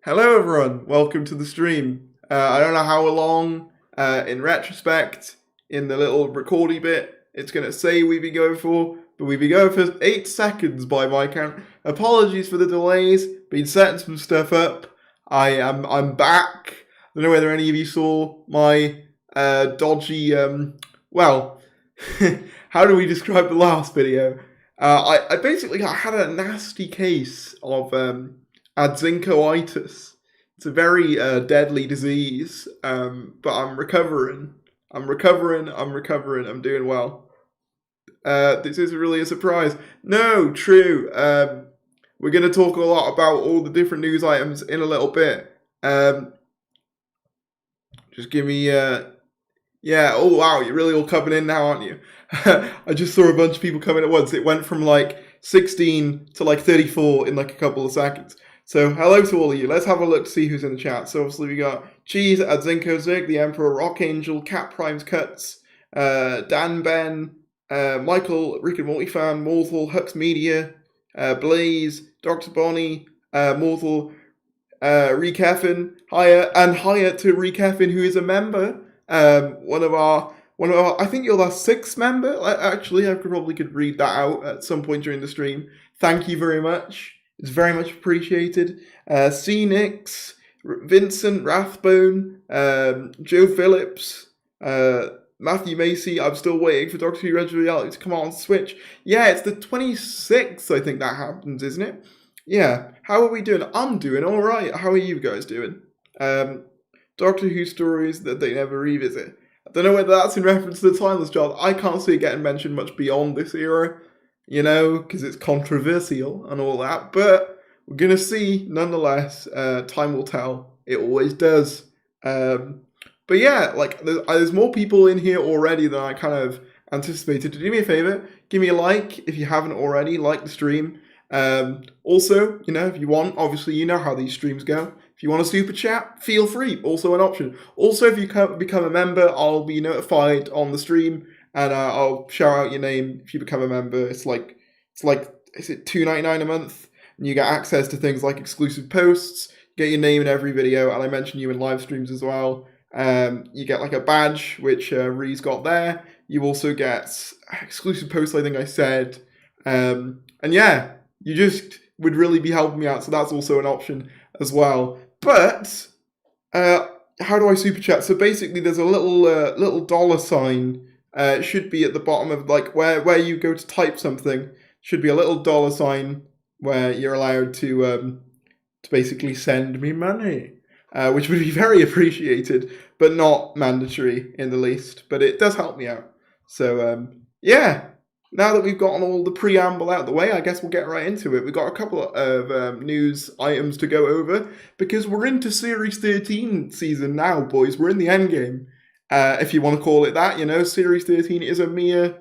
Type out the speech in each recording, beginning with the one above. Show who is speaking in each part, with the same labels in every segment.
Speaker 1: Hello everyone, welcome to the stream. I don't know how long, in retrospect, in the little recordy bit, it's going to say we've been going for, but we've been going for 8 seconds by my count. Apologies for the delays, been setting some stuff up. I'm back. I don't know whether any of you saw my dodgy, well, how do we describe the last video? I basically had a nasty case of adzincoitis. It's a very deadly disease, but I'm recovering. I'm doing well. This is really a surprise. No, true. We're going to talk a lot about all the different news items in a little bit. Just give me... yeah, oh wow, you're really all coming in now, aren't you? I just saw a bunch of people coming at once. It went from like 16 to like 34 in like a couple of seconds. So hello to all of you. Let's have a look to see who's in the chat. So obviously we got Cheese, Adzinko Zig, The Emperor, Rock Angel, Cat Primes Cuts, Dan Ben, Michael, Rick and Morty Fan, Mortal, Hux Media, Blaze, Dr. Bonnie, Mortal, Rekeffin, Higher to Rekeffin, who is a member. One of our, I think you're our 6th member. Actually, I could read that out at some point during the stream. Thank you very much. It's very much appreciated. C-Nix, Vincent Rathbone, Joe Phillips, Matthew Macy. I'm still waiting for Doctor Who Retro Reality to come out on Switch. Yeah, it's the 26th, I think that happens, isn't it? Yeah. How are we doing? I'm doing alright. How are you guys doing? Doctor Who stories that they never revisit. I don't know whether that's in reference to the Timeless Child. I can't see it getting mentioned much beyond this era, you know, because it's controversial and all that. But we're going to see, nonetheless. Time will tell. It always does. But yeah, like, there's more people in here already than I kind of anticipated. Do me a favor, give me a like if you haven't already. Like the stream. Also, you know, if you want, obviously you know how these streams go. If you want a super chat, feel free. Also an option. Also, if you become a member, I'll be notified on the stream, and I'll shout out your name if you become a member. It's like is it $2.99 a month, and you get access to things like exclusive posts. You get your name in every video, and I mention you in live streams as well. You get like a badge, which Ree's got there. You also get exclusive posts, I think I said. And yeah, you just would really be helping me out, so that's also an option as well. But how do I super chat? So basically, there's a little dollar sign. It should be at the bottom of like where you go to type something. Should be a little dollar sign where you're allowed to basically send me money, which would be very appreciated, but not mandatory in the least. But it does help me out. So yeah. Now that we've gotten all the preamble out of the way, I guess we'll get right into it. We've got a couple of news items to go over, because we're into Series 13 season now, boys. We're in the endgame, if you want to call it that. You know, Series 13 is a mere,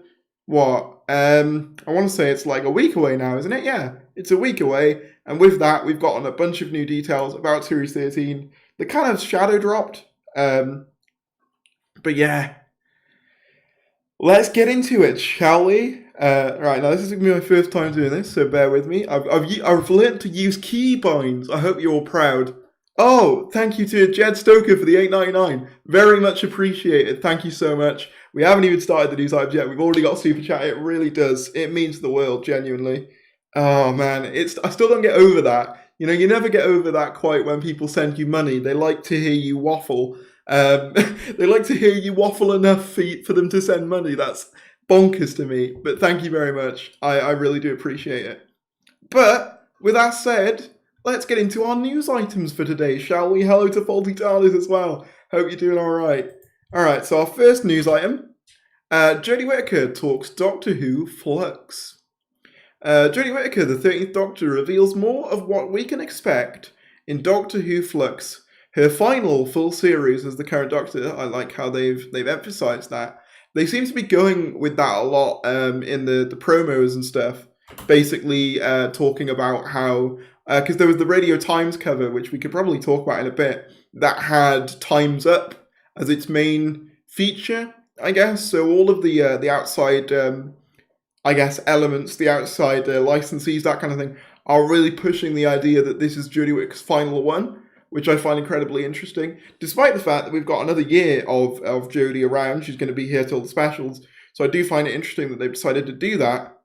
Speaker 1: what? I want to say it's like a week away now, isn't it? Yeah, it's a week away. And with that, we've gotten a bunch of new details about Series 13. They kind of shadow dropped. But yeah. Let's get into it, shall we? Right, now this is going to be my first time doing this, so bear with me. I've learnt to use keybinds. I hope you're all proud. Oh, thank you to Jed Stoker for the $8.99. Very much appreciated. Thank you so much. We haven't even started the news items yet. We've already got super chat. It really does. It means the world, genuinely. Oh man, I still don't get over that. You know, you never get over that quite when people send you money. They like to hear you waffle. They like to hear you waffle enough for them to send money. That's bonkers to me, but thank you very much. I really do appreciate it. But with that said, let's get into our news items for today, shall we? Hello to Faulty TARDIS as well. Hope you're doing alright. Alright, so our first news item. Jodie Whittaker talks Doctor Who Flux. Jodie Whittaker, the 13th Doctor, reveals more of what we can expect in Doctor Who Flux, her final full series as the current Doctor. I like how they've emphasised that. They seem to be going with that a lot in the promos and stuff. Basically talking about how, because there was the Radio Times cover, which we could probably talk about in a bit, that had Time's Up as its main feature, I guess. So all of the outside, I guess, elements, the outside licensees, that kind of thing, are really pushing the idea that this is Jodie Whittaker's final one. which I find incredibly interesting, despite the fact that we've got another year of Jodie around. She's going to be here till the specials, so I do find it interesting that they've decided to do that.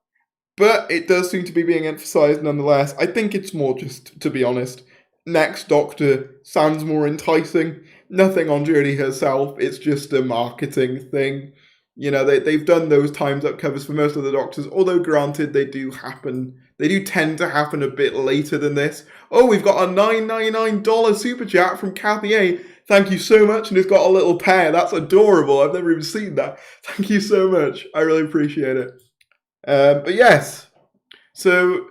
Speaker 1: But it does seem to be being emphasised nonetheless. I think it's more just, to be honest, Next Doctor sounds more enticing. Nothing on Jodie herself, it's just a marketing thing. They've done those Time's Up covers for most of the Doctors, although granted, they do tend to happen a bit later than this. Oh, we've got a $9.99 super chat from Kathy A. Thank you so much, and it's got a little pear. That's adorable. I've never even seen that. Thank you so much. I really appreciate it. But yes, so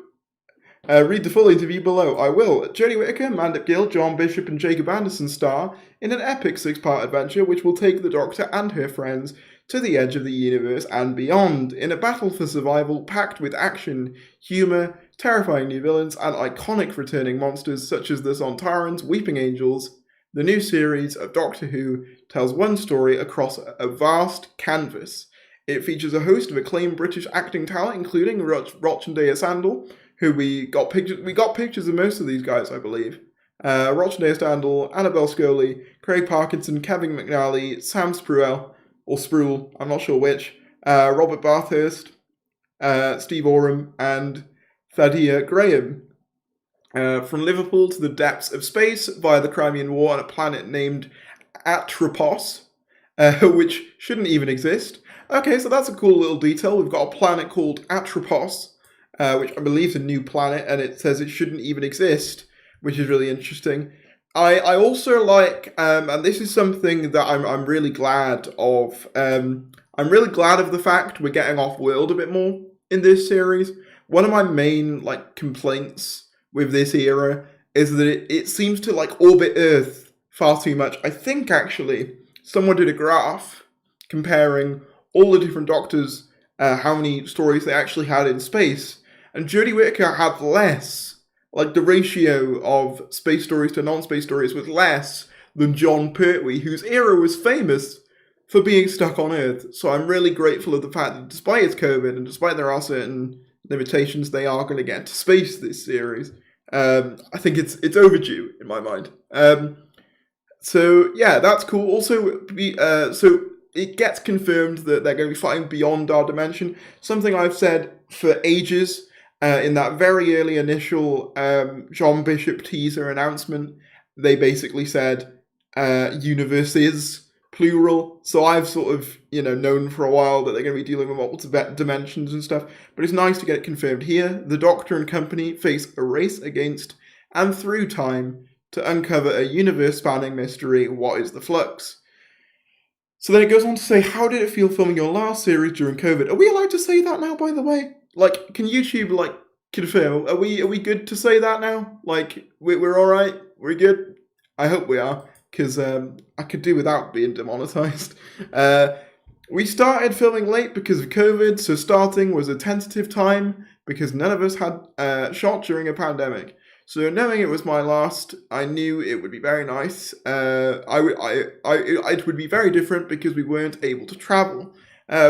Speaker 1: read the full interview below. I will. Jodie Whittaker, Mandip Gill, John Bishop, and Jacob Anderson star in an epic 6-part adventure which will take the Doctor and her friends to the edge of the universe and beyond, in a battle for survival packed with action, humour, terrifying new villains, and iconic returning monsters such as the Sontarans, Weeping Angels. The new series of Doctor Who tells one story across a vast canvas. It features a host of acclaimed British acting talent, including Rochendale Sandal, who we got pictures of most of these guys, I believe. Rochendale Sandal, Annabelle Scholey, Craig Parkinson, Kevin McNally, Sam Spruell, or Spruell, I'm not sure which, Robert Bathurst, Steve Oram, and Thadia Graham. From Liverpool to the depths of space via the Crimean War on a planet named Atropos, which shouldn't even exist. Okay, so that's a cool little detail. We've got a planet called Atropos, which I believe is a new planet, and it says it shouldn't even exist, which is really interesting. I also like, and this is something that I'm really glad of. I'm really glad of the fact we're getting off-world a bit more in this series. One of my main complaints with this era is that it seems to orbit Earth far too much. I think actually someone did a graph comparing all the different Doctors, how many stories they actually had in space, and Jodie Whittaker had less. The ratio of space stories to non-space stories was less than John Pertwee, whose era was famous for being stuck on Earth. So I'm really grateful of the fact that despite it's COVID and despite there are certain limitations, they are going to get to space this series. I think it's overdue in my mind. So yeah, that's cool. Also, so it gets confirmed that they're going to be fighting beyond our dimension. Something I've said for ages. In that very early initial John Bishop teaser announcement, they basically said universes, plural. So I've sort of, known for a while that they're going to be dealing with multiple dimensions and stuff. But it's nice to get it confirmed here. The Doctor and company face a race against and through time to uncover a universe-spanning mystery. What is the flux? So then it goes on to say, how did it feel filming your last series during COVID? Are we allowed to say that now, by the way? Can YouTube, confirm? Are we good to say that now? We're alright? We're good? I hope we are, because I could do without being demonetized. We started filming late because of COVID, so starting was a tentative time, because none of us had shot during a pandemic. So knowing it was my last, I knew it would be very nice. It would be very different because we weren't able to travel.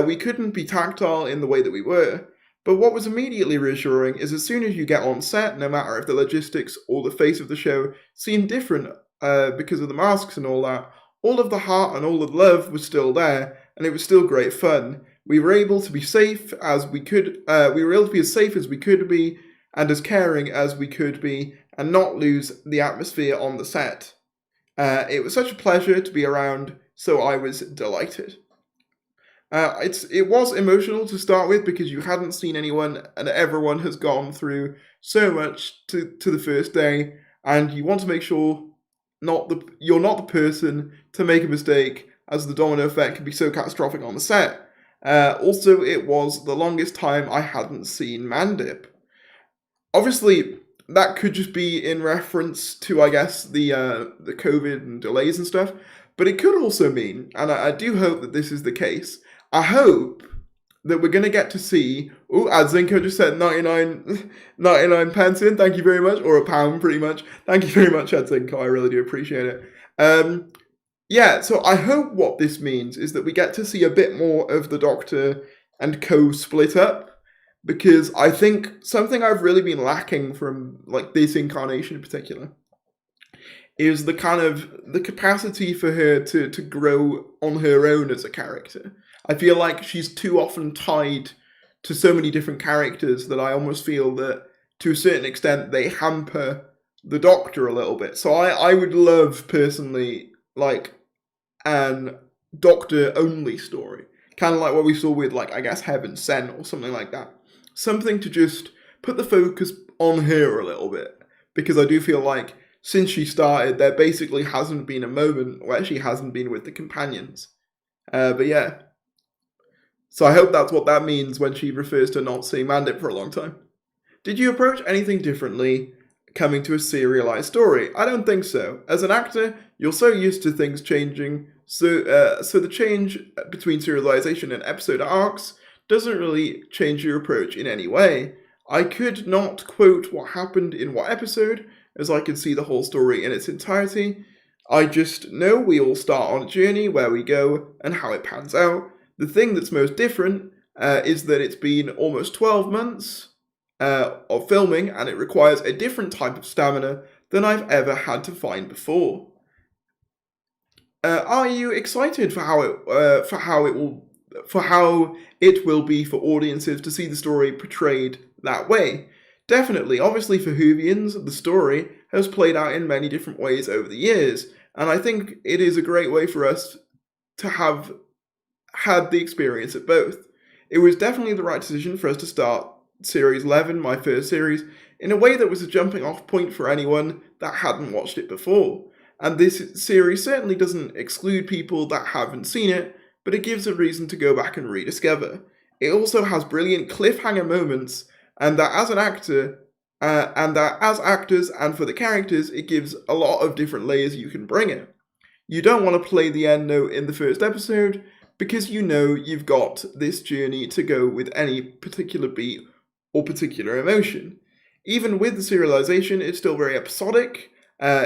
Speaker 1: We couldn't be tactile in the way that we were. But what was immediately reassuring is as soon as you get on set, no matter if the logistics or the face of the show seemed different because of the masks and all that, all of the heart and all of the love was still there, and it was still great fun. We were able to be safe as we could. We were able to be as safe as we could be, and as caring as we could be, and not lose the atmosphere on the set. It was such a pleasure to be around, so I was delighted. It was emotional to start with because you hadn't seen anyone, and everyone has gone through so much to the first day, and you want to make sure you're not the person to make a mistake, as the domino effect can be so catastrophic on the set. Also, it was the longest time I hadn't seen Mandip. Obviously, that could just be in reference to, I guess, the COVID and delays and stuff, but it could also mean, and I do hope that this is the case, I hope that we're going to get to see, as Zinko just said, 99 pence in, thank you very much, or £1 pretty much. Thank you very much, Zinko, I really do appreciate it. Yeah, so I hope what this means is that we get to see a bit more of the Doctor and Co split up, because I think something I've really been lacking from this incarnation in particular is the kind of the capacity for her to grow on her own as a character. I feel like she's too often tied to so many different characters that I almost feel that to a certain extent they hamper the Doctor a little bit. So I would love personally like an Doctor only story. Kind of like what we saw with, like, I guess Heaven Sent or something like that. Something to just put the focus on her a little bit. Because I do feel like since she started, there basically hasn't been a moment where she hasn't been with the companions. But yeah. So I hope that's what that means when she refers to not seeing Mandip for a long time. Did you approach anything differently coming to a serialized story? I don't think so. As an actor, you're so used to things changing, so the change between serialization and episode arcs doesn't really change your approach in any way. I could not quote what happened in what episode, as I could see the whole story in its entirety. I just know we all start on a journey, where we go, and how it pans out. The thing that's most different is that it's been almost 12 months of filming, and it requires a different type of stamina than I've ever had to find before. Are you excited for how it will be for audiences to see the story portrayed that way? Definitely. Obviously, for Whovians, the story has played out in many different ways over the years, and I think it is a great way for us to have had the experience of both. It was definitely the right decision for us to start Series 11, my first series, in a way that was a jumping off point for anyone that hadn't watched it before. And this series certainly doesn't exclude people that haven't seen it, but it gives a reason to go back and rediscover. It also has brilliant cliffhanger moments, and that as an actor, and that as actors and for the characters, it gives a lot of different layers you can bring it. You don't want to play the end note in the first episode, because you know you've got this journey to go with any particular beat or particular emotion. Even with the serialization, it's still very episodic.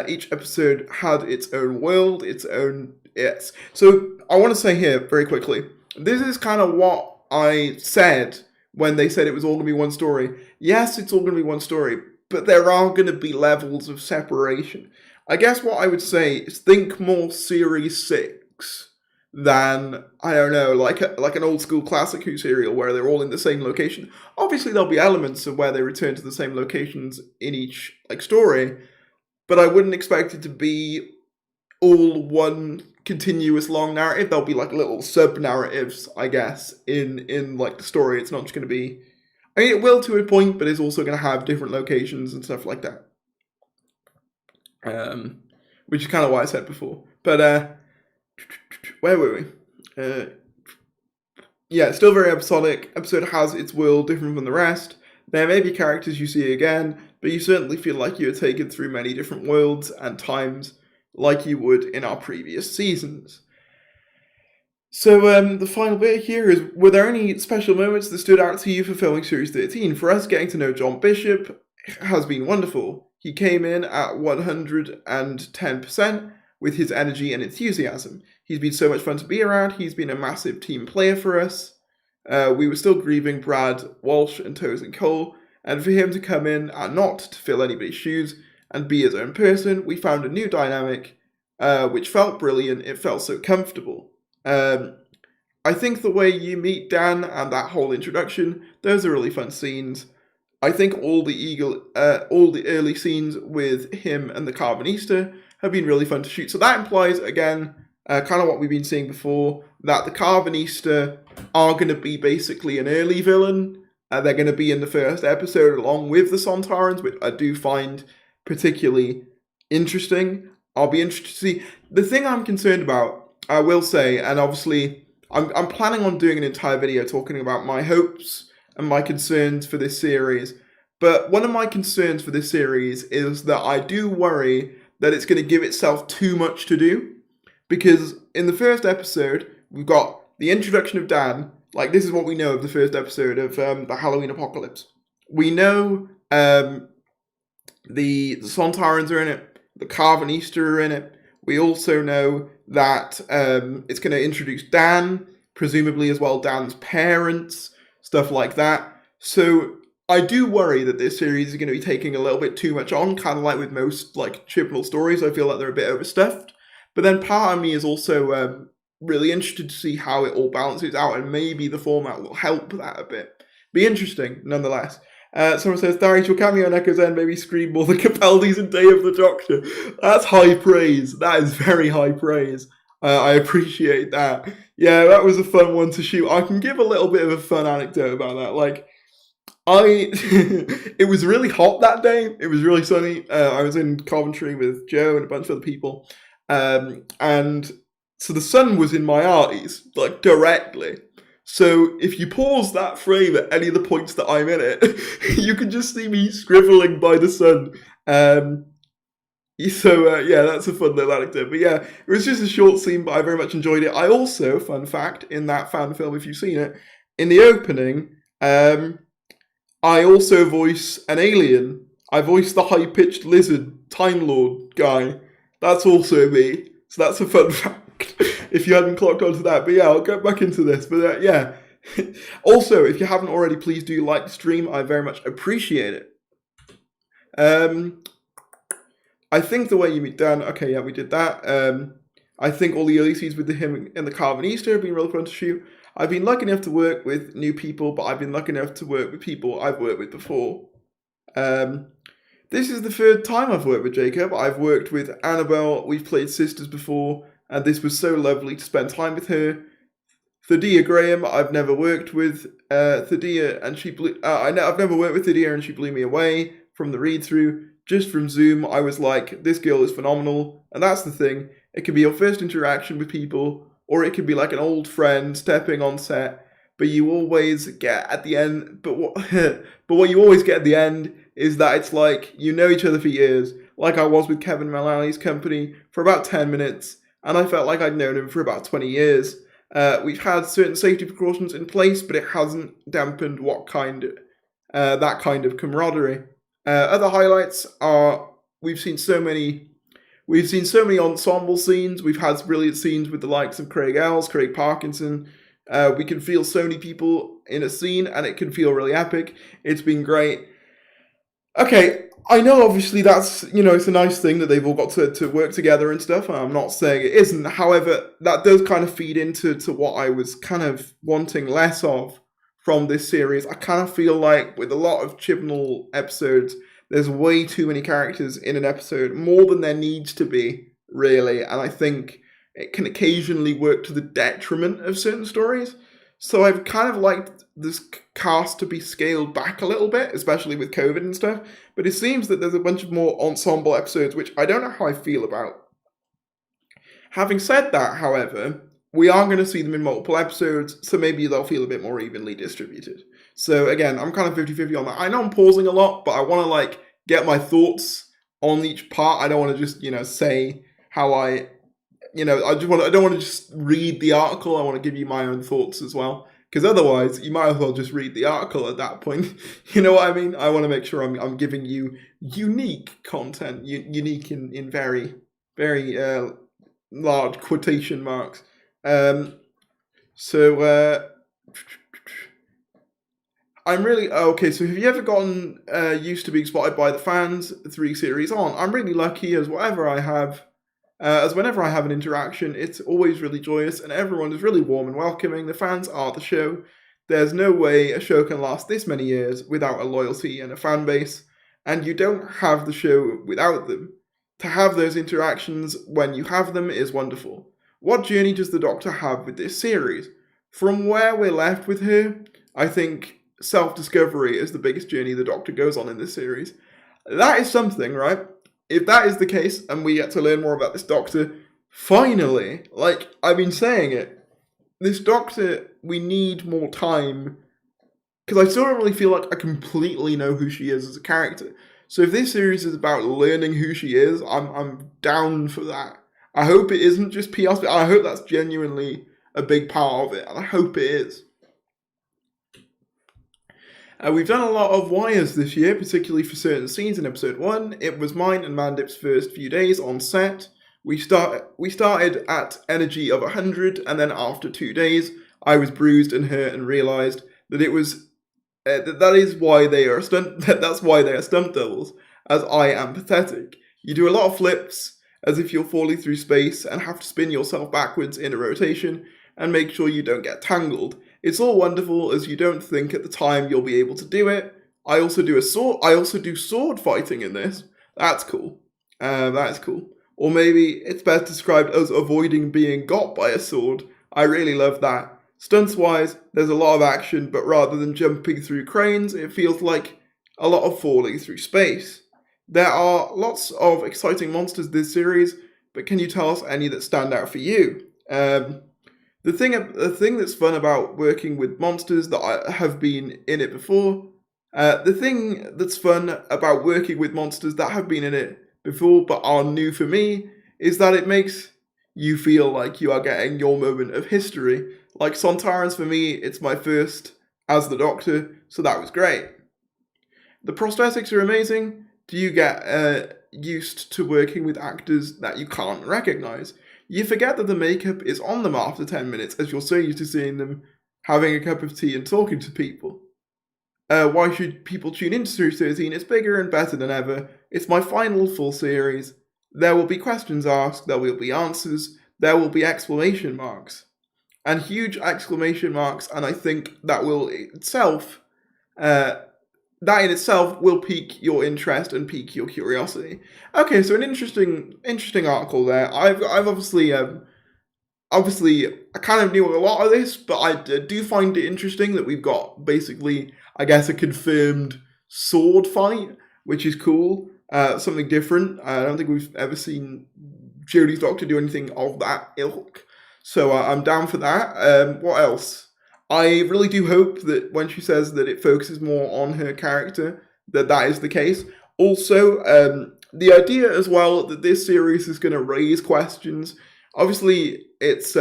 Speaker 1: Each episode had its own world, its own... Yes. So I want to say here, very quickly, this is kind of what I said when they said it was all going to be one story. Yes, it's all going to be one story, but there are going to be levels of separation. I guess what I would say is think more Series 6 than, I don't know, like an old school classic Who serial where they're all in the same location. Obviously, there'll be elements of where they return to the same locations in each story, but I wouldn't expect it to be all one continuous long narrative. There'll be little sub-narratives, I guess, in the story. It's not just going to be... I mean, it will to a point, but it's also going to have different locations and stuff like that. Which is kind of what I said before. But, where were we? Yeah, it's still very episodic. Episode has its world different from the rest. There may be characters you see again, but you certainly feel like you're taken through many different worlds and times like you would in our previous seasons. So, the final bit here is, were there any special moments that stood out to you for filming Series 13? For us, getting to know John Bishop has been wonderful. He came in at 110% with his energy and enthusiasm. He's been so much fun to be around. He's been a massive team player for us. We were still grieving Brad Walsh and Tosin Cole, and for him to come in and not to fill anybody's shoes and be his own person, we found a new dynamic, which felt brilliant. It felt so comfortable. I think the way you meet Dan and that whole introduction, those are really fun scenes. I think all the early scenes with him and the Carvanista have been really fun to shoot. So that implies, again, kind of what we've been seeing before, that the Carvanista are going to be basically an early villain. They're going to be in the first episode along with the Sontarans, which I do find particularly interesting. I'll be interested to see. The thing I'm concerned about, I will say, and obviously I'm planning on doing an entire video talking about my hopes and my concerns for this series. But one of my concerns for this series is that I do worry that it's going to give itself too much to do. Because in the first episode, we've got the introduction of Dan. Like, this is what we know of the first episode of the Halloween Apocalypse. We know the Sontarans are in it. The Carvanista are in it. We also know that it's going to introduce Dan, presumably as well Dan's parents, stuff like that. So I do worry that this series is going to be taking a little bit too much on, kind of like with most like Chibnall stories. I feel like they're a bit overstuffed. But then part of me is also really interested to see how it all balances out, and maybe the format will help that a bit. Be interesting, nonetheless. Someone says, Tharries, your cameo on Echo's End made me scream more than Capaldi's in Day of the Doctor. That's high praise. That is very high praise. I appreciate that. Yeah, that was a fun one to shoot. I can give a little bit of a fun anecdote about that. Like, it was really hot that day. It was really sunny. I was in Coventry with Joe and a bunch of other people. And so the sun was in my eyes, like directly. So if you pause that frame at any of the points that I'm in it, you can just see me scribbling by the sun. Yeah, that's a fun little anecdote. But yeah, it was just a short scene, but I very much enjoyed it. I also, fun fact, in that fan film, if you've seen it, in the opening, I also voice an alien. I voice the high-pitched lizard Time Lord guy. That's also me. So that's a fun fact. If you hadn't clocked onto that. But yeah, I'll get back into this. But yeah. Also, if you haven't already, please do like the stream. I very much appreciate it. I think the way you meet Dan. Okay, yeah, we did that. I think all the early scenes with him in the Carvin Easter have been really fun to shoot. I've been lucky enough to work with new people, but I've been lucky enough to work with people I've worked with before. This is the third time I've worked with Jacob. I've worked with Annabelle. We've played sisters before, and this was so lovely to spend time with her. Thadia Graham, I've never worked with Thadia, and I've never worked with Thadia, and she blew me away from the read-through. Just from Zoom, I was like, this girl is phenomenal, and that's the thing. It can be your first interaction with people, or it could be like an old friend stepping on set, but you always get at the end. But what you always get at the end is that it's like you know each other for years. Like I was with Kevin Mullally's company for about 10 minutes, and I felt like I'd known him for about 20 years. We've had certain safety precautions in place, but it hasn't dampened that kind of camaraderie. Other highlights are we've seen so many ensemble scenes. We've had brilliant scenes with the likes of Craig Ells, Craig Parkinson. We can feel so many people in a scene, and it can feel really epic. It's been great. Okay, I know obviously that's, it's a nice thing that they've all got to work together and stuff. I'm not saying it isn't. However, that does kind of feed into what I was kind of wanting less of from this series. I kind of feel like with a lot of Chibnall episodes, there's way too many characters in an episode, more than there needs to be, really. And I think it can occasionally work to the detriment of certain stories. So I've kind of liked this cast to be scaled back a little bit, especially with COVID and stuff. But it seems that there's a bunch of more ensemble episodes, which I don't know how I feel about. Having said that, however, we are going to see them in multiple episodes, so maybe they'll feel a bit more evenly distributed. So again, I'm kind of 50-50 on that. I know I'm pausing a lot, but I want to get my thoughts on each part. I don't want to just, say how I don't want to just read the article. I want to give you my own thoughts as well. Because otherwise, you might as well just read the article at that point. You know what I mean? I want to make sure I'm giving you unique content, unique in very, very large quotation marks. I'm really okay. So have you ever gotten used to being spotted by the fans 3 series on? I'm really lucky as whenever I have an interaction, it's always really joyous, and everyone is really warm and welcoming. The fans are the show. There's no way a show can last this many years without a loyalty and a fan base, and you don't have the show without them. To have those interactions when you have them is wonderful. What journey does the Doctor have with this series? From where we're left with her, I think self-discovery is the biggest journey the Doctor goes on in this series. That is something, right? If that is the case, and we get to learn more about this Doctor, finally, I've been saying it, this Doctor, we need more time, because I still don't really feel like I completely know who she is as a character. So if this series is about learning who she is, I'm down for that. I hope it isn't just PR, I hope that's genuinely a big part of it, and I hope it is. We've done a lot of wires this year, particularly for certain scenes in episode 1. It was mine and Mandip's first few days on set. We started at energy of 100, and then after 2 days, I was bruised and hurt and realised that it was that is why they are stunt. That's why they are stunt doubles. As I am pathetic. You do a lot of flips as if you're falling through space and have to spin yourself backwards in a rotation and make sure you don't get tangled. It's all wonderful as you don't think at the time you'll be able to do it. I also do sword fighting in this. That's cool. That's cool. Or maybe it's best described as avoiding being got by a sword. I really love that. Stunts wise, there's a lot of action, but rather than jumping through cranes, it feels like a lot of falling through space. There are lots of exciting monsters this series, but can you tell us any that stand out for you? The thing that's fun about working with monsters that have been in it before, the thing that's fun about working with monsters that have been in it before but are new for me is that it makes you feel like you are getting your moment of history. Like Sontarans for me, it's my first as the Doctor, so that was great. The prosthetics are amazing. Do you get used to working with actors that you can't recognise? You forget that the makeup is on them after 10 minutes as you're so used to seeing them having a cup of tea and talking to people. Why should people tune into Series 13? It's bigger and better than ever. It's my final full series. There will be questions asked, there will be answers, there will be exclamation marks. And huge exclamation marks, and I think that will itself, that in itself will pique your interest and pique your curiosity. Okay, so an interesting article there. I've obviously I kind of knew a lot of this, but I do find it interesting that we've got basically, I guess, a confirmed sword fight, which is cool. Something different. I don't think we've ever seen Jodie's Doctor do anything of that ilk. So I'm down for that. What else? I really do hope that when she says that it focuses more on her character, that is the case. Also, the idea as well that this series is going to raise questions. Obviously, it's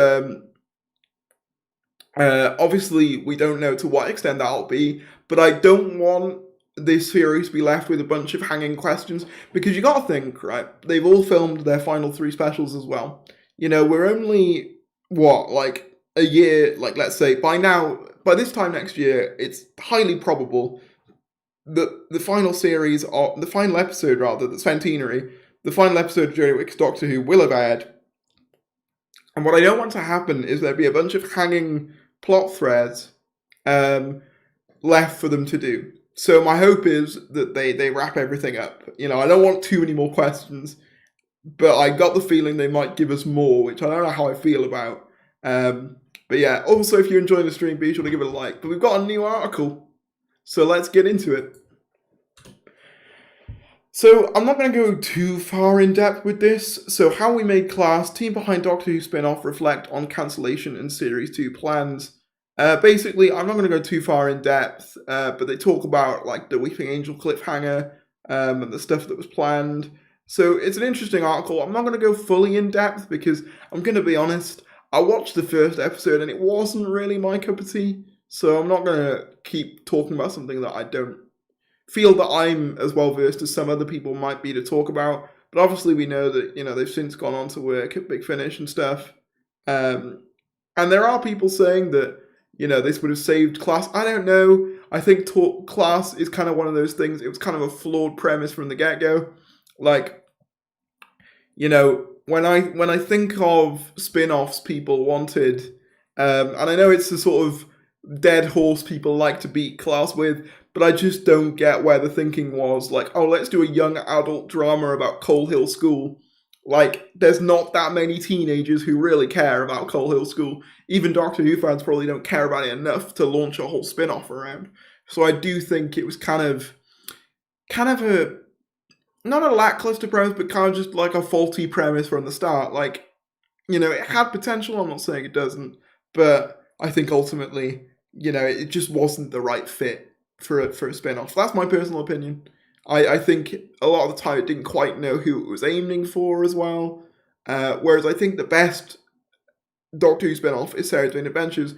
Speaker 1: obviously we don't know to what extent that'll be, but I don't want this series to be left with a bunch of hanging questions, because you got to think, right? They've all filmed their final 3 specials as well. You know, we're only like a year, like let's say by this time next year, it's highly probable that the final series, or the final episode rather, the centenary, the final episode of Jodie Whittaker's Doctor Who will have aired. And what I don't want to happen is there be a bunch of hanging plot threads left for them to do. So my hope is that they wrap everything up. You know, I don't want too many more questions, but I got the feeling they might give us more, which I don't know how I feel about. But yeah, also if you're enjoying the stream, be sure to give it a like. But we've got a new article, so let's get into it. So I'm not going to go too far in depth with this. So How We Made Class, team behind Doctor Who spin-off reflect on cancellation and Series 2 plans. Basically, I'm not going to go too far in depth, but they talk about like the Weeping Angel cliffhanger and the stuff that was planned. So it's an interesting article. I'm not going to go fully in depth because I'm going to be honest, I watched the first episode and it wasn't really my cup of tea. So I'm not going to keep talking about something that I don't feel that I'm as well versed as some other people might be to talk about. But obviously we know that, you know, they've since gone on to work at Big Finish and stuff. And there are people saying that, you know, this would have saved Class. I don't know. I think Class is kind of one of those things. It was kind of a flawed premise from the get-go. Like, you know, when I think of spin-offs people wanted, and I know it's the sort of dead horse people like to beat Class with, but I just don't get where the thinking was. Like, oh, let's do a young adult drama about Coal Hill School. Like, there's not that many teenagers who really care about Coal Hill School. Even Doctor Who fans probably don't care about it enough to launch a whole spin-off around. So I do think it was kind of a, not a lackluster premise, but kind of just like a faulty premise from the start. Like, you know, it had potential, I'm not saying it doesn't, but I think ultimately, you know, it just wasn't the right fit for a spin-off. That's my personal opinion. I think a lot of the time it didn't quite know who it was aiming for as well. Whereas I think the best Doctor Who spin-off is Sarah's Main Adventures,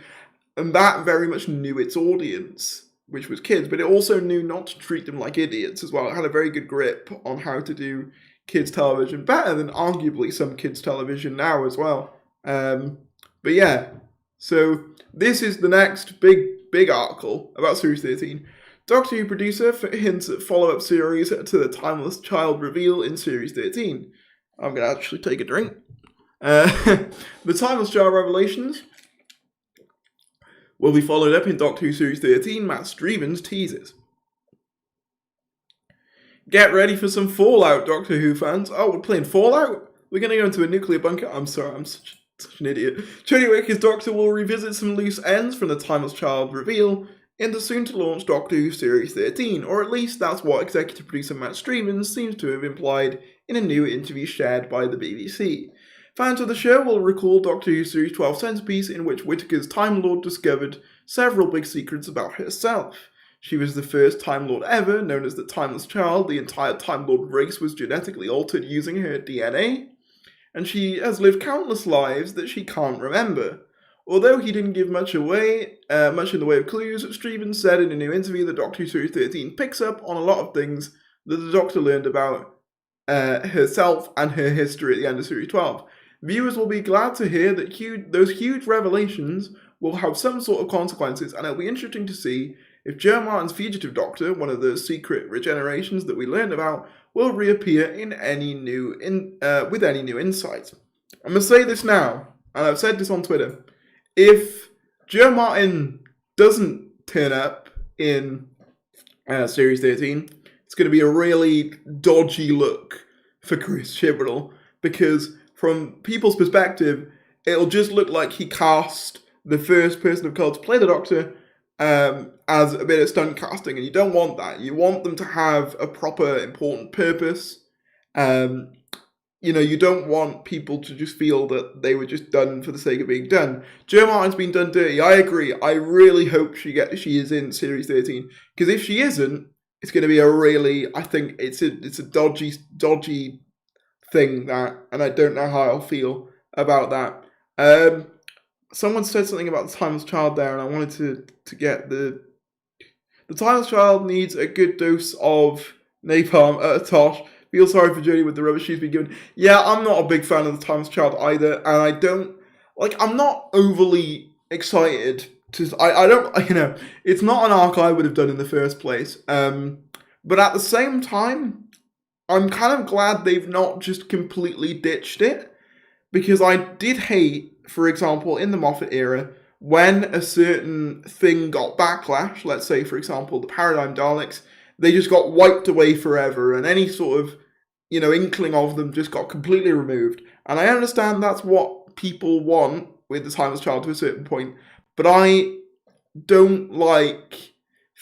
Speaker 1: and that very much knew its audience, which was kids, but it also knew not to treat them like idiots as well. It had a very good grip on how to do kids television, better than arguably some kids television now as well. But yeah, so this is the next big big article about Series 13. Doctor Who producer hints at follow-up series to the Timeless Child reveal in Series 13. I'm going to actually take a drink. The Timeless Child revelations will be followed up in Doctor Who Series 13, Matt Stevens teases. Get ready for some Fallout, Doctor Who fans. Oh, we're playing Fallout? We're going to go into a nuclear bunker? I'm sorry, I'm such an idiot. Jodie Whittaker's Doctor will revisit some loose ends from the Timeless Child reveal in the soon-to-launch Doctor Who Series 13, or at least that's what executive producer Matt Stevens seems to have implied in a new interview shared by the BBC. Fans of the show will recall Doctor Who Series 12 centerpiece, in which Whittaker's Time Lord discovered several big secrets about herself. She was the first Time Lord ever, known as the Timeless Child. The entire Time Lord race was genetically altered using her DNA, and she has lived countless lives that she can't remember. Although he didn't give much away, much in the way of clues, Stevens said in a new interview that Doctor Who Series 13 picks up on a lot of things that the Doctor learned about herself and her history at the end of Series 12. Viewers will be glad to hear that those huge revelations will have some sort of consequences, and it'll be interesting to see if Joe Martin's fugitive Doctor, one of the secret regenerations that we learned about, will reappear in with any new insights. I'm going to say this now, and I've said this on Twitter. If Joe Martin doesn't turn up in Series 13, it's going to be a really dodgy look for Chris Chibnall, because from people's perspective, it'll just look like he cast the first person of colour to play the Doctor as a bit of stunt casting, and you don't want that. You want them to have a proper, important purpose. You don't want people to just feel that they were just done for the sake of being done. Jo Martin's been done dirty. I agree. I really hope she is in Series 13, because if she isn't, it's going to be I think it's a dodgy thing that, and I don't know how I'll feel about that. Someone said something about the Timeless Child there, and I wanted to get the Timeless Child needs a good dose of napalm at a tosh. Feel sorry for Jodie with the rubbish she's been given. Yeah, I'm not a big fan of the Timeless Child either, and I'm not overly excited it's not an arc I would have done in the first place. But at the same time, I'm kind of glad they've not just completely ditched it, because I did hate, for example, in the Moffat era, when a certain thing got backlash, let's say, for example, the Paradigm Daleks, they just got wiped away forever, and any sort of, inkling of them just got completely removed. And I understand that's what people want with the Timeless Child to a certain point, but I don't like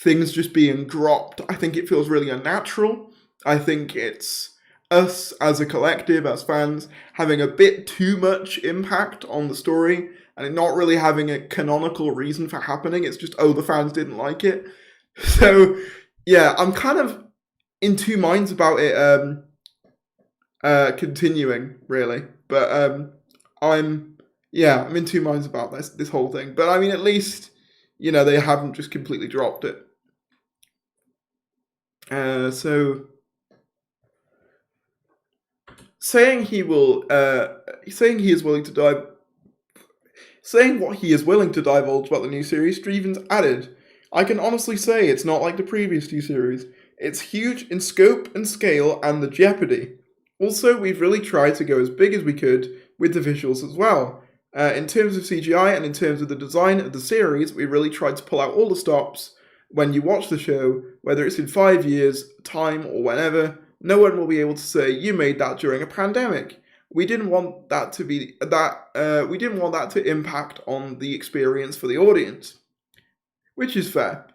Speaker 1: things just being dropped. I think it feels really unnatural. I think it's us as a collective, as fans, having a bit too much impact on the story, and it not really having a canonical reason for happening. It's just, the fans didn't like it. So, yeah, I'm kind of in two minds about it continuing, really. But I'm in two minds about this whole thing. But I mean, at least, they haven't just completely dropped it. Saying what he is willing to divulge about the new series, Stevens added, "I can honestly say it's not like the previous two series. It's huge in scope and scale and the jeopardy. Also, we've really tried to go as big as we could with the visuals as well. In terms of CGI and in terms of the design of the series, we really tried to pull out all the stops. When you watch the show, whether it's in 5 years' time or whenever, no one will be able to say you made that during a pandemic. We didn't want that to impact on the experience for the audience," which is fair.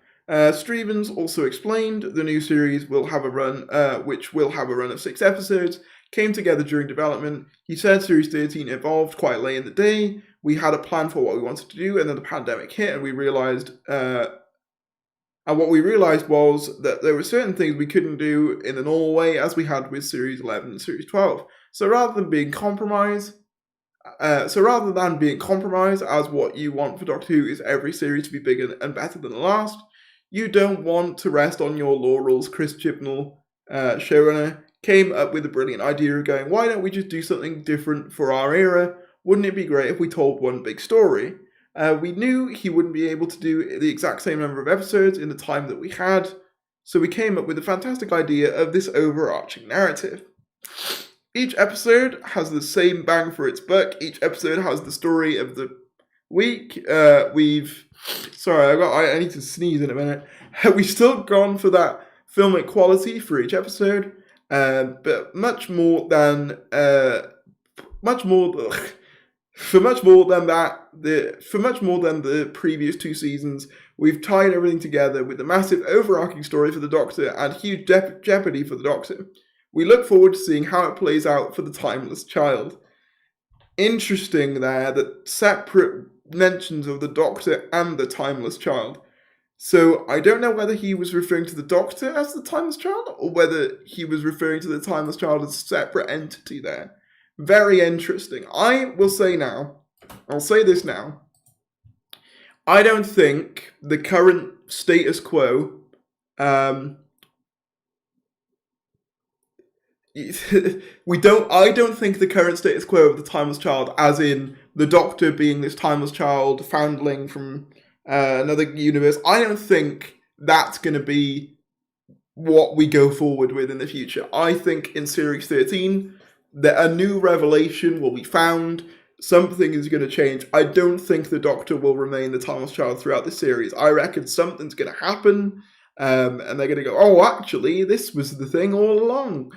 Speaker 1: Stevens also explained the new series will have a run, which will have a run of 6 episodes, came together during development. He said Series 13 evolved quite late in the day. We had a plan for what we wanted to do, and then the pandemic hit, and we realized. And what we realised was that there were certain things we couldn't do in the normal way, as we had with Series 11 and Series 12. So rather than being compromised, as what you want for Doctor Who is every series to be bigger and better than the last, you don't want to rest on your laurels. Chris Chibnall, showrunner, came up with a brilliant idea of going, why don't we just do something different for our era? Wouldn't it be great if we told one big story? We knew he wouldn't be able to do the exact same number of episodes in the time that we had, so we came up with the fantastic idea of this overarching narrative. Each episode has the same bang for its buck. Each episode has the story of the week. I need to sneeze in a minute. We've still gone for that filmic quality for each episode, but much more than the previous 2 seasons, we've tied everything together with a massive overarching story for the Doctor and huge jeopardy for the Doctor. We look forward to seeing how it plays out for the Timeless Child. Interesting there that separate mentions of the Doctor and the Timeless Child. So I don't know whether he was referring to the Doctor as the Timeless Child or whether he was referring to the Timeless Child as a separate entity there. Very interesting. I'll say this now. I don't think the current status quo I don't think the current status quo of the Timeless Child, as in the Doctor being this Timeless Child foundling from another universe, I don't think that's going to be what we go forward with in the future. I think in Series 13, that a new revelation will be found, something is going to change. I don't think the Doctor will remain the Timeless Child throughout the series. I reckon something's going to happen, and they're going to go, oh, actually, this was the thing all along.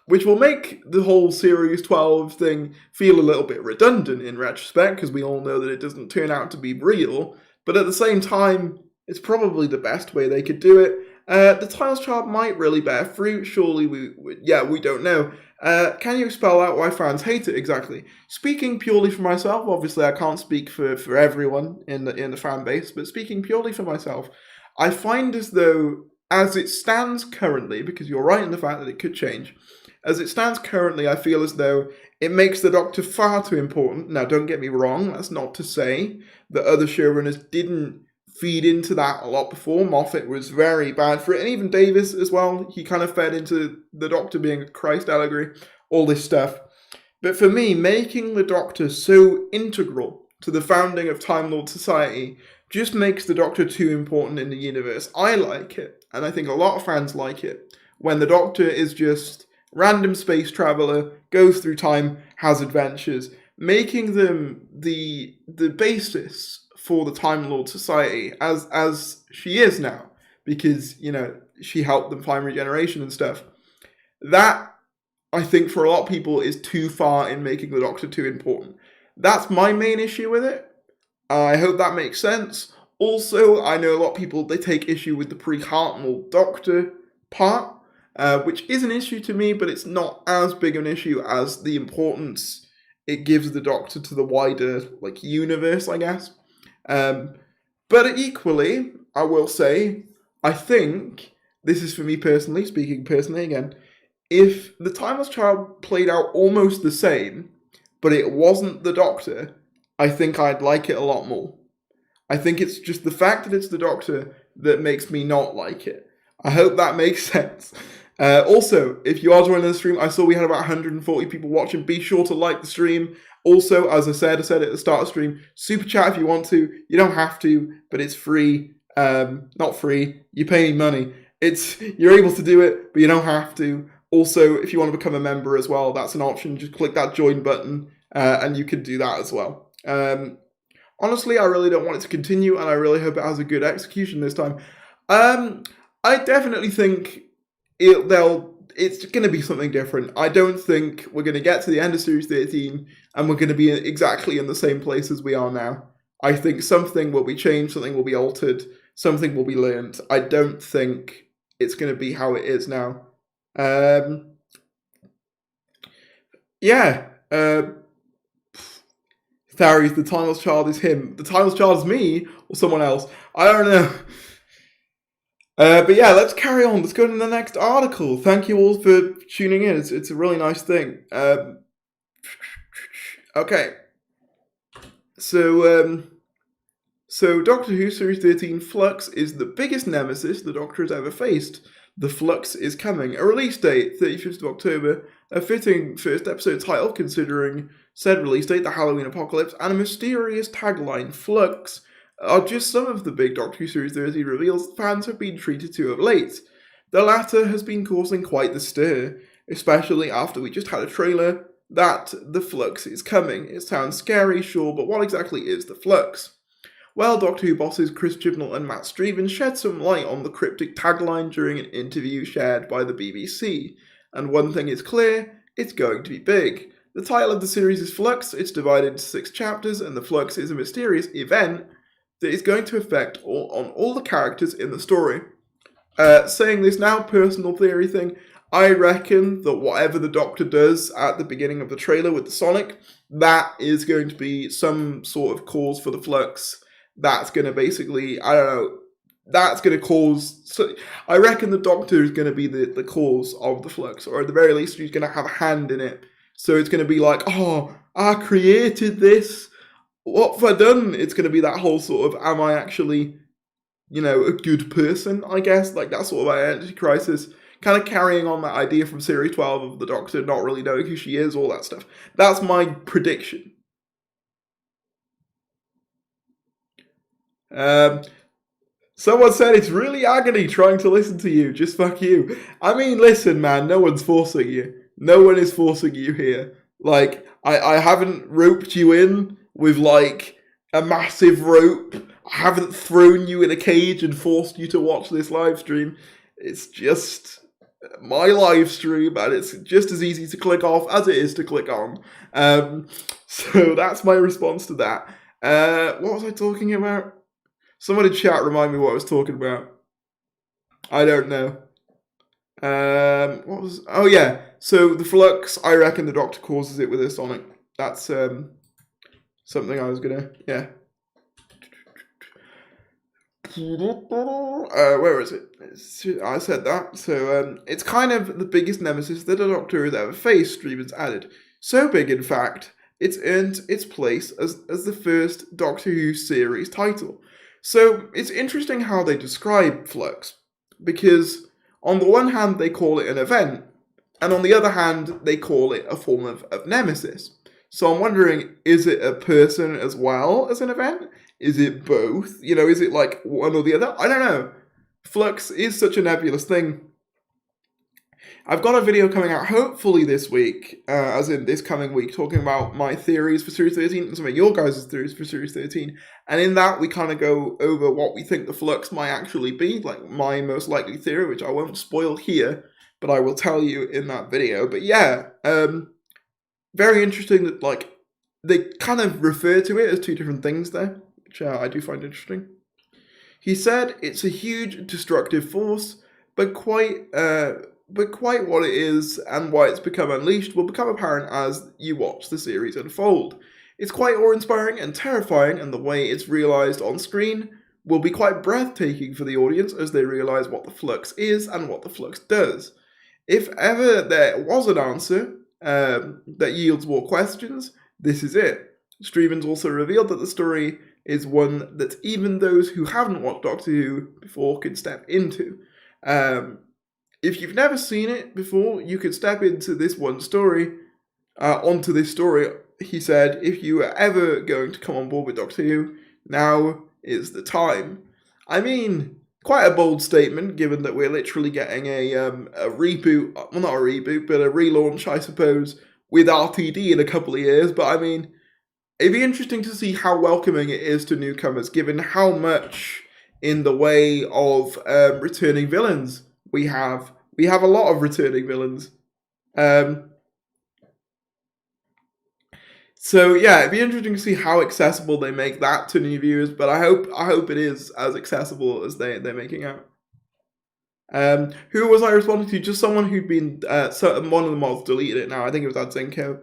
Speaker 1: Which will make the whole Series 12 thing feel a little bit redundant in retrospect, because we all know that it doesn't turn out to be real, but at the same time, it's probably the best way they could do it. The Timeless Child might really bear fruit, surely we don't know. Can you spell out why fans hate it exactly? Speaking purely for myself, obviously I can't speak for everyone in the fan base, but speaking purely for myself, I find as though, as it stands currently, because you're right in the fact that it could change, as it stands currently, I feel as though it makes the Doctor far too important. Now, don't get me wrong, that's not to say that other showrunners didn't feed into that a lot before. Moffat was very bad for it, and even Davis as well. He kind of fed into the Doctor being a Christ allegory, all this stuff. But for me, making the Doctor so integral to the founding of Time Lord Society just makes the Doctor too important in the universe. I like it, and I think a lot of fans like it, when the Doctor is just random space traveller, goes through time, has adventures, making them the basis for the Time Lord Society as she is now, because, you know, she helped them find regeneration and stuff. That, I think, for a lot of people is too far in making the Doctor too important. That's my main issue with it. I hope that makes sense. Also, I know a lot of people, they take issue with the pre-Hartnell Doctor part, which is an issue to me, but it's not as big an issue as the importance it gives the Doctor to the wider, like, universe, I guess. But equally, I will say, I think, this is for me personally, speaking personally again, if the Timeless Child played out almost the same, but it wasn't the Doctor, I think I'd like it a lot more. I think it's just the fact that it's the Doctor that makes me not like it. I hope that makes sense. Also, if you are joining the stream, I saw we had about 140 people watching. Be sure to like the stream. Also, as I said at the start of the stream, super chat if you want to. You don't have to, but it's free. Not free. You pay me money. You're able to do it, but you don't have to. Also, if you want to become a member as well, that's an option. Just click that join button, and you can do that as well. Honestly, I really don't want it to continue, and I really hope it has a good execution this time. I definitely think it's going to be something different. I don't think we're going to get to the end of Series 13 and we're going to be exactly in the same place as we are now. I think something will be changed, something will be altered, something will be learned. I don't think it's going to be how it is now. Tharries, the Timeless Child is him. The Timeless Child is me or someone else. I don't know. But yeah, let's carry on. Let's go to the next article. Thank you all for tuning in. It's a really nice thing. Okay. So Doctor Who Series 13 Flux is the biggest nemesis the Doctor has ever faced. The Flux is coming. A release date, 31st of October. A fitting first episode title considering said release date, the Halloween Apocalypse, and a mysterious tagline, Flux, are just some of the big Doctor Who Series 13 reveals fans have been treated to of late. The latter has been causing quite the stir, especially after we just had a trailer that the Flux is coming. It sounds scary, sure, but what exactly is the Flux? Well, Doctor Who bosses Chris Chibnall and Matt Stevens shed some light on the cryptic tagline during an interview shared by the BBC. And one thing is clear, it's going to be big. The title of the series is Flux, it's divided into 6 chapters, and the Flux is a mysterious event that is going to affect on all the characters in the story. Saying this now, personal theory thing, I reckon that whatever the Doctor does at the beginning of the trailer with the Sonic, that is going to be some sort of cause for the Flux. That's going to basically, I don't know, that's going to cause, so I reckon the Doctor is going to be the cause of the Flux, or at the very least he's going to have a hand in it. So it's going to be like, oh, I created this, what have I done? It's going to be that whole sort of, am I actually, a good person, I guess, like that sort of identity crisis, kind of carrying on that idea from Series 12 of the Doctor not really knowing who she is, all that stuff. That's my prediction. Someone said it's really agony trying to listen to you. Just fuck you. I mean, listen, man, no one's forcing you. No one is forcing you here. Like, I haven't roped you in with, like, a massive rope. I haven't thrown you in a cage and forced you to watch this live stream. It's just my live stream, and it's just as easy to click off as it is to click on. So that's my response to that. What was I talking about? Someone in chat remind me what I was talking about. I don't know. Oh yeah. So the Flux, I reckon the Doctor causes it with a Sonic. That's something I was gonna, yeah. Where is it? I said that. So it's kind of the biggest nemesis that a Doctor has ever faced, Stevens added. So big, in fact, it's earned its place as the first Doctor Who series title. So it's interesting how they describe Flux, because on the one hand they call it an event, and on the other hand they call it a form of nemesis. So I'm wondering, is it a person as well as an event? Is it both? Is it like one or the other? I don't know. Flux is such a nebulous thing. I've got a video coming out hopefully this week, as in this coming week, talking about my theories for Series 13 and some of your guys' theories for Series 13. And in that, we kind of go over what we think the Flux might actually be, like my most likely theory, which I won't spoil here, but I will tell you in that video. But yeah, very interesting that, like, they kind of refer to it as two different things there, which I do find interesting. He said it's a huge destructive force, but quite what it is and why it's become unleashed will become apparent as you watch the series unfold. It's quite awe-inspiring and terrifying, and the way it's realised on screen will be quite breathtaking for the audience as they realise what the Flux is and what the Flux does. If ever there was an answer that yields more questions, this is it. Stevens also revealed that the story is one that even those who haven't watched Doctor Who before could step into. If you've never seen it before, you could step into this one story, onto this story, he said. If you are ever going to come on board with Doctor Who, now is the time. I mean, quite a bold statement, given that we're literally getting a reboot, well, not a reboot, but a relaunch, I suppose, with RTD in a couple of years. But I mean, it'd be interesting to see how welcoming it is to newcomers, given how much in the way of returning villains we have. We have a lot of returning villains. So yeah, it'd be interesting to see how accessible they make that to new viewers, but I hope it is as accessible as they're making out. Who was I responding to? Just someone who'd been one of the mods deleted it now. I think it was Adzinko,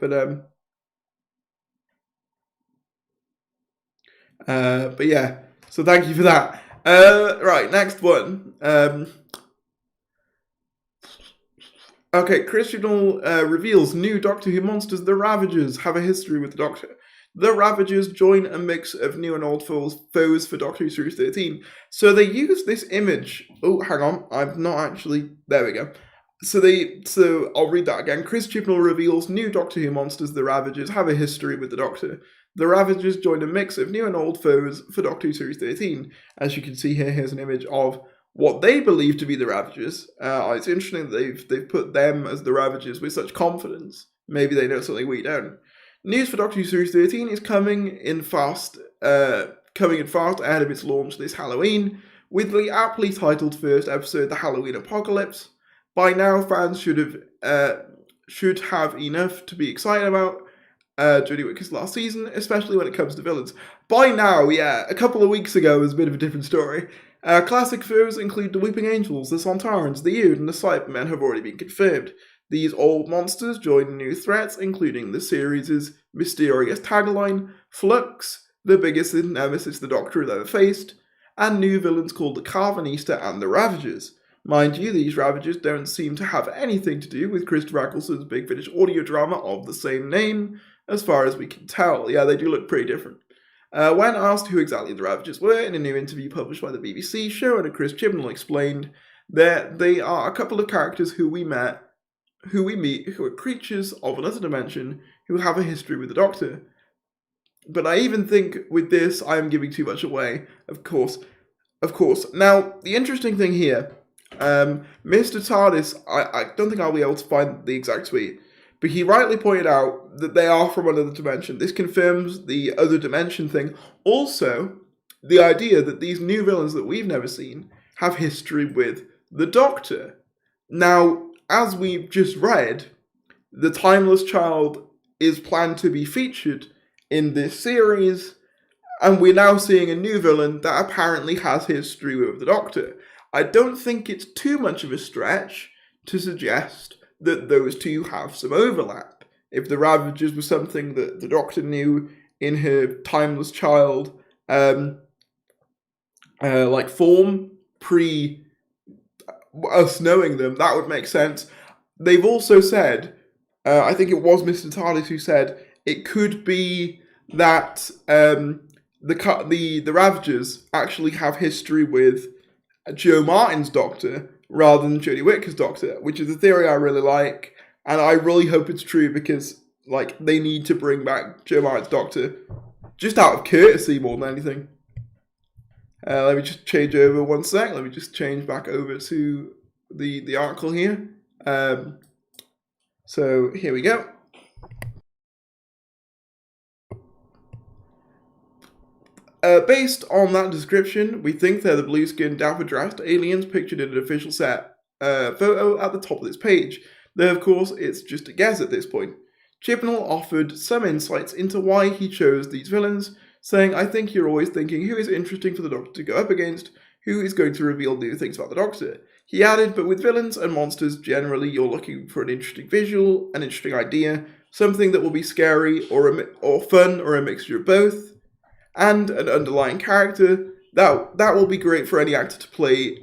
Speaker 1: but yeah. So thank you for that. Right, next one. Okay, Chris Chibnall reveals new Doctor Who monsters, the Ravagers, have a history with the Doctor. The Ravagers join a mix of new and old foes for Doctor Who Series 13. So they use this image. Oh, hang on. I've not actually. There we go. So I'll read that again. Chris Chibnall reveals new Doctor Who monsters, the Ravagers, have a history with the Doctor. The Ravagers join a mix of new and old foes for Doctor Who Series 13. As you can see here, here's an image of what they believe to be the Ravagers. It's interesting that they've put them as the Ravagers with such confidence. Maybe they know something we don't. News for Doctor Who Series 13 is coming in fast ahead of its launch this Halloween, with the aptly titled first episode, The Halloween Apocalypse. By now, fans should have enough to be excited about Jodie Whittaker's last season, especially when it comes to villains. By now, yeah, a couple of weeks ago was a bit of a different story. Classic foes include the Weeping Angels, the Sontarans, the Ood, and the Cybermen have already been confirmed. These old monsters join new threats, including the series' mysterious tagline, Flux, the biggest nemesis the Doctor has ever faced, and new villains called the Carvanista and the Ravagers. Mind you, these Ravagers don't seem to have anything to do with Christopher Eccleston's Big Finish audio drama of the same name, as far as we can tell. Yeah, they do look pretty different. When asked who exactly the Ravagers were in a new interview published by the BBC, showrunner Chris Chibnall explained that they are a couple of characters who we meet, who are creatures of another dimension who have a history with the Doctor. But I even think with this, I am giving too much away, of course. Now, the interesting thing here, Mr. TARDIS, I don't think I'll be able to find the exact tweet, but he rightly pointed out that they are from another dimension. This confirms the other dimension thing. Also, the idea that these new villains that we've never seen have history with the Doctor. Now, as we've just read, the Timeless Child is planned to be featured in this series, and we're now seeing a new villain that apparently has history with the Doctor. I don't think it's too much of a stretch to suggest that those two have some overlap. If the Ravagers were something that the Doctor knew in her Timeless Child form, pre us knowing them, that would make sense. They've also said, I think it was Mr. TARDIS who said, it could be that the Ravagers actually have history with Joe Martin's Doctor rather than Jodie Whittaker's Doctor, which is a theory I really like, and I really hope it's true because they need to bring back Joe Martin's Doctor just out of courtesy more than anything. Let me just change over one sec. Let me just change back over to the article here. So here we go. Based on that description, we think they're the blue-skinned, dapper-dressed aliens pictured in an official set photo at the top of this page. Though, of course, it's just a guess at this point. Chibnall offered some insights into why he chose these villains, saying, I think you're always thinking who is interesting for the Doctor to go up against, who is going to reveal new things about the Doctor. He added, but with villains and monsters, generally you're looking for an interesting visual, an interesting idea, something that will be scary or fun or a mixture of both, and an underlying character. That will be great for any actor to play,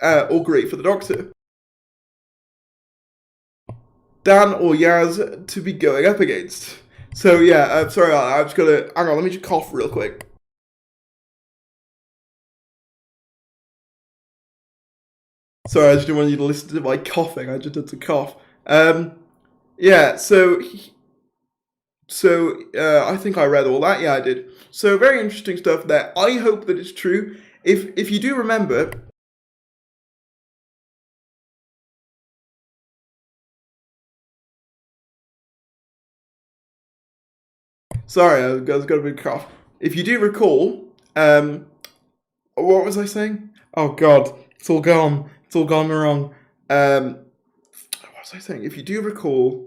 Speaker 1: or great for the Doctor. Dan or Yaz to be going up against. So yeah, sorry, I'm just gonna, hang on, let me just cough real quick. Sorry, I just didn't want you to listen to my coughing, I just had to cough. Yeah, so I think I read all that, yeah I did. So very interesting stuff there. I hope that it's true. If you do remember, sorry, I was got a big cough. If you do recall, what was I saying? Oh god, it's all gone. It's all gone wrong. What was I saying? If you do recall,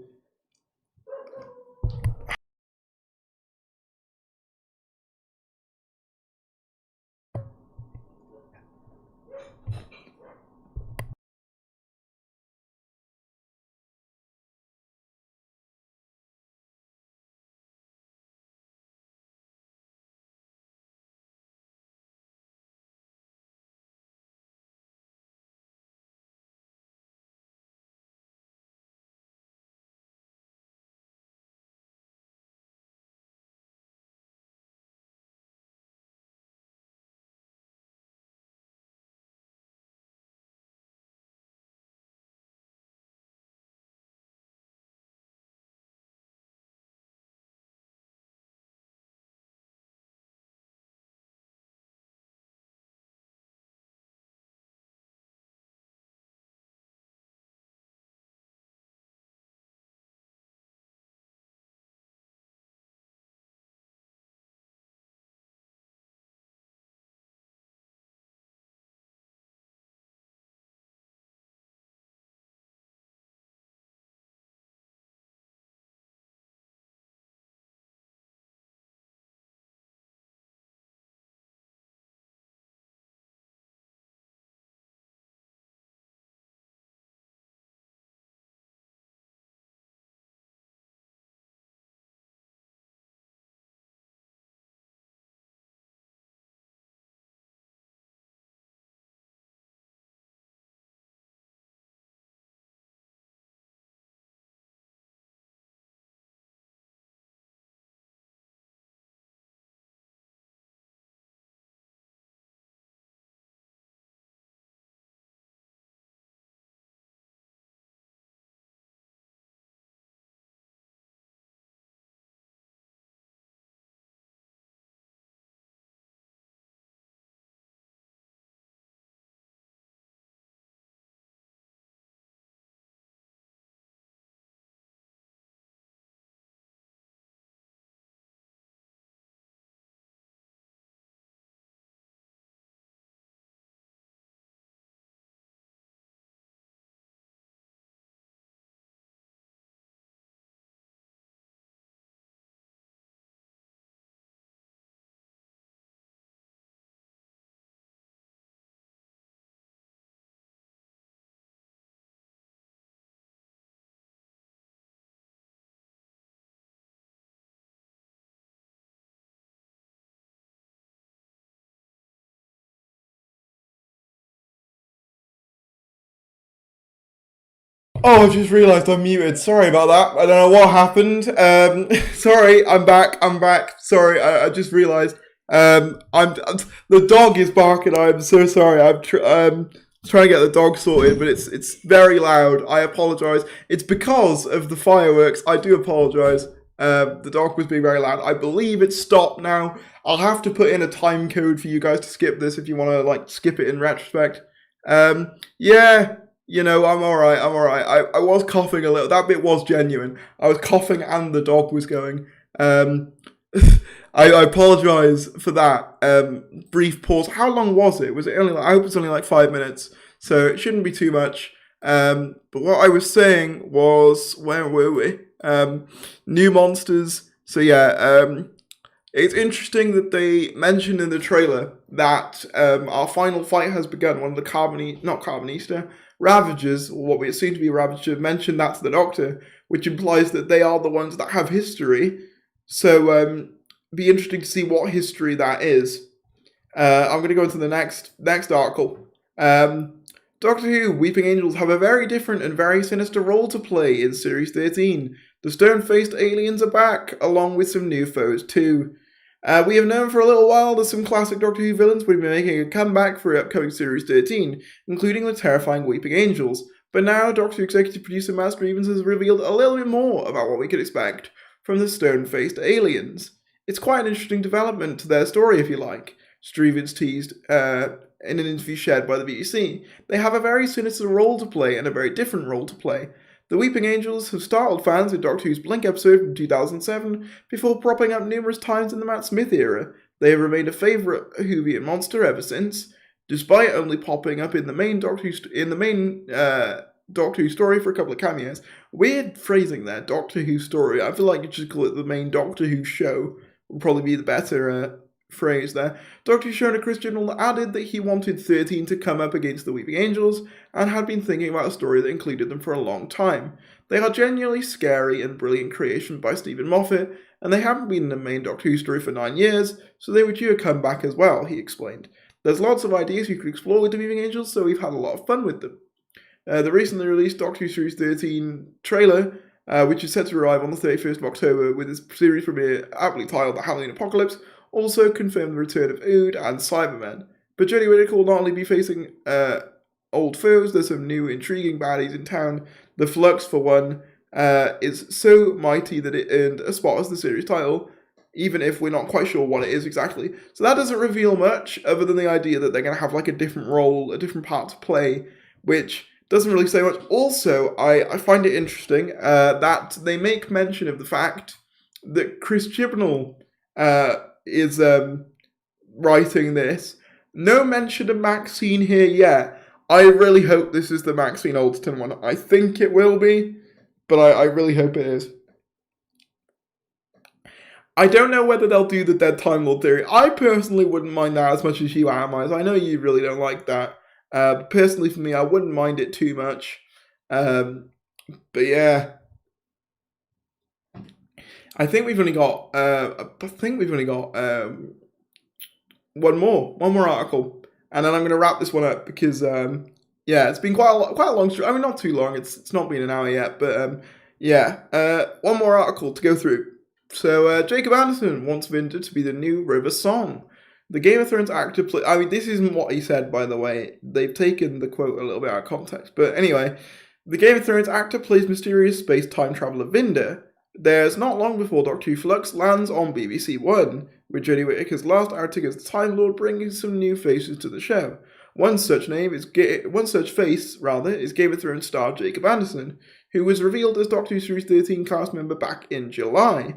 Speaker 1: Oh, I just realised I'm muted. Sorry about that. I don't know what happened. Sorry, I'm back. I'm back. Sorry, I just realised. The dog is barking. I'm so sorry. I'm trying to get the dog sorted, but it's very loud. I apologise. It's because of the fireworks. I do apologise. The dog was being very loud. I believe it's stopped now. I'll have to put in a time code for you guys to skip this if you want to like skip it in retrospect. Yeah. You know, I'm alright, I'm alright. I was coughing a little. That bit was genuine. I was coughing and the dog was going. I apologise for that brief pause. How long was it? Was it only I hope it's only like 5 minutes, so it shouldn't be too much. But what I was saying was, where were we? New monsters. So yeah, it's interesting that they mentioned in the trailer that our final fight has begun. One of the Carbonista, Ravagers, or what we assume to be Ravagers, mentioned that to the Doctor, which implies that they are the ones that have history. So, be interesting to see what history that is. I'm going to go into the next article. Doctor Who, Weeping Angels have a very different and very sinister role to play in Series 13. The stone-faced aliens are back, along with some new foes too. We have known for a little while that some classic Doctor Who villains would be making a comeback for upcoming Series 13, including the terrifying Weeping Angels. But now, Doctor Who executive producer Master Evans has revealed a little bit more about what we could expect from the stone-faced aliens. It's quite an interesting development to their story, if you like, Stevens teased in an interview shared by the BBC. They have a very sinister role to play and a very different role to play. The Weeping Angels have startled fans in Doctor Who's Blink episode from 2007 before propping up numerous times in the Matt Smith era. They have remained a favourite Whovian monster ever since, despite only popping up in the main Doctor Who story for a couple of cameos. Weird phrasing there, Doctor Who story. I feel like you should call it the main Doctor Who show. Would probably be the better phrase there. Dr. Shona Chris Chibnall added that he wanted 13 to come up against the Weeping Angels and had been thinking about a story that included them for a long time. They are genuinely scary and brilliant creation by Stephen Moffat, and they haven't been in the main Doctor Who story for 9 years, so they were due a comeback as well, he explained. There's lots of ideas you could explore with the Weeping Angels, so we've had a lot of fun with them. The recently released Doctor Who Series 13 trailer, which is set to arrive on the 31st of October with its series premiere aptly titled The Halloween Apocalypse, also confirmed the return of Ood and Cybermen. But Jodie Whittaker will not only be facing old foes, there's some new intriguing baddies in town. The Flux, for one, is so mighty that it earned a spot as the series title, even if we're not quite sure what it is exactly. So that doesn't reveal much, other than the idea that they're going to have like a different role, a different part to play, which doesn't really say much. Also, I find it interesting that they make mention of the fact that Chris Chibnall is writing this. No mention of Maxine here yet. I really hope this is the Maxine Alderton one. I think it will be, but I really hope it is. I don't know whether they'll do the Dead Time Lord theory. I personally wouldn't mind that as much as you, Amize. I know you really don't like that. Personally, for me, I wouldn't mind it too much. But yeah, I think we've only got. One more article, and then I'm going to wrap this one up because yeah, it's been quite a long. I mean, not too long. It's not been an hour yet, but yeah, one more article to go through. So Jacob Anderson wants Vinda to be the new River Song. The Game of Thrones actor I mean, this isn't what he said, by the way. They've taken the quote a little bit out of context. But anyway, the Game of Thrones actor plays mysterious space-time traveller Vinda. There's not long before Doctor Who Flux lands on BBC One, with Jodie Whittaker's last outing as the Time Lord bringing some new faces to the show. One such face is Game of Thrones star Jacob Anderson, who was revealed as Doctor Who Series 13 cast member back in July.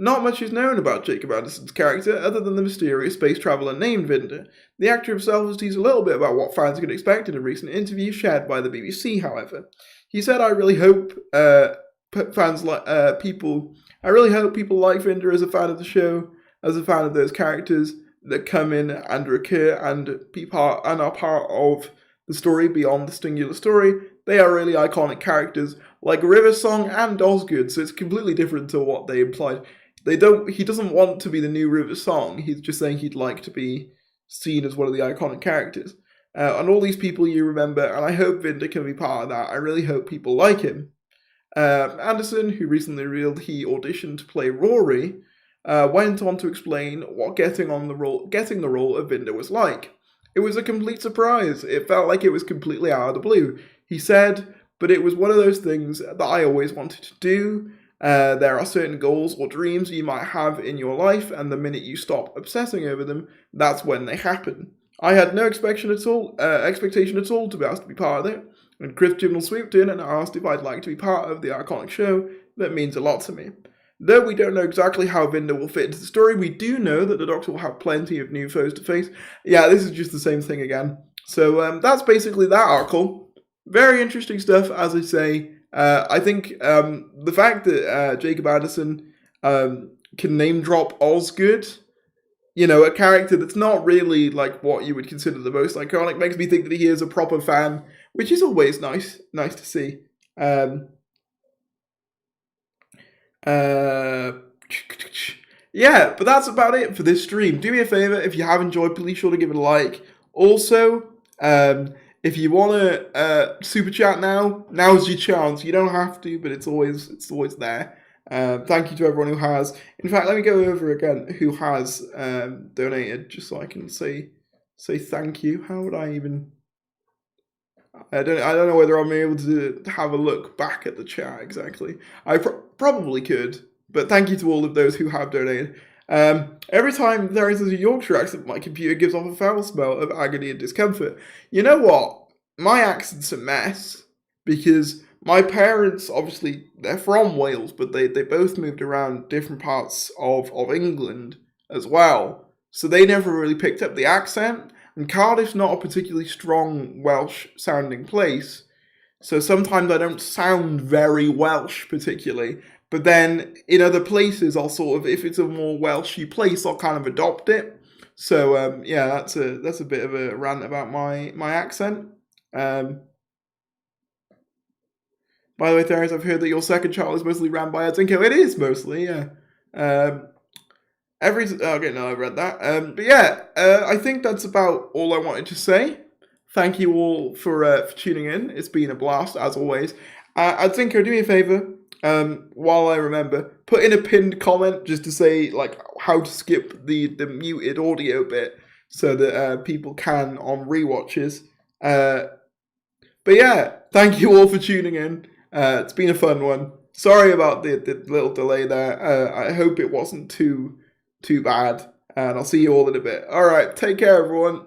Speaker 1: Not much is known about Jacob Anderson's character other than the mysterious space traveller named Vinda. The actor himself has teased a little bit about what fans could expect in a recent interview shared by the BBC, however. He said, I really hope people like Vinda as a fan of the show, as a fan of those characters that come in and recur and are part of the story beyond the singular story. They are really iconic characters like River Song and Osgood, so it's completely different to what they implied. He doesn't want to be the new River Song. He's just saying he'd like to be seen as one of the iconic characters. and all these people you remember, and I hope Vinder can be part of that. I really hope people like him. Anderson, who recently revealed he auditioned to play Rory, went on to explain what getting the role of Vinder was like. It was a complete surprise. It felt like it was completely out of the blue. He said, but it was one of those things that I always wanted to do. There are certain goals or dreams you might have in your life, and the minute you stop obsessing over them, that's when they happen. I had no expectation at all to be asked to be part of it. And Chris Chibnall swooped in and asked if I'd like to be part of the iconic show. That means a lot to me. Though we don't know exactly how Vinder will fit into the story, we do know that the Doctor will have plenty of new foes to face. Yeah, this is just the same thing again. So that's basically that article. Very interesting stuff, as I say. I think the fact that Jacob Addison can name drop Osgood, a character that's not really like what you would consider the most iconic, makes me think that he is a proper fan, which is always nice to see. Yeah, but that's about it for this stream. Do me a favor, if you have enjoyed, please be sure to give it a like. Also, if you want to super chat now's your chance. You don't have to, but it's always there. Thank you to everyone who has. In fact, let me go over again who has donated, just so I can say thank you. How would I even? I don't know whether I'm able to have a look back at the chat exactly. I probably could, but thank you to all of those who have donated. Every time there is a Yorkshire accent, my computer gives off a foul smell of agony and discomfort. You know what? My accent's a mess, because my parents, obviously, they're from Wales, but they both moved around different parts of England as well. So they never really picked up the accent. And Cardiff's not a particularly strong Welsh-sounding place. So sometimes I don't sound very Welsh particularly. But then in other places, I'll sort of, if it's a more Welshy place, I'll kind of adopt it. So yeah, that's a bit of a rant about my accent. By the way, Tharries, I've heard that your second child is mostly ran by Adzinko. It is mostly, yeah. Okay, no, I've read that. But yeah, I think that's about all I wanted to say. Thank you all for tuning in. It's been a blast, as always. Adzinko, do me a favor. While I remember, put in a pinned comment just to say like how to skip the muted audio bit so that people can on rewatches. But yeah, thank you all for tuning in. It's been a fun one. Sorry about the little delay there. I hope it wasn't too bad. And I'll see you all in a bit. All right, take care, everyone.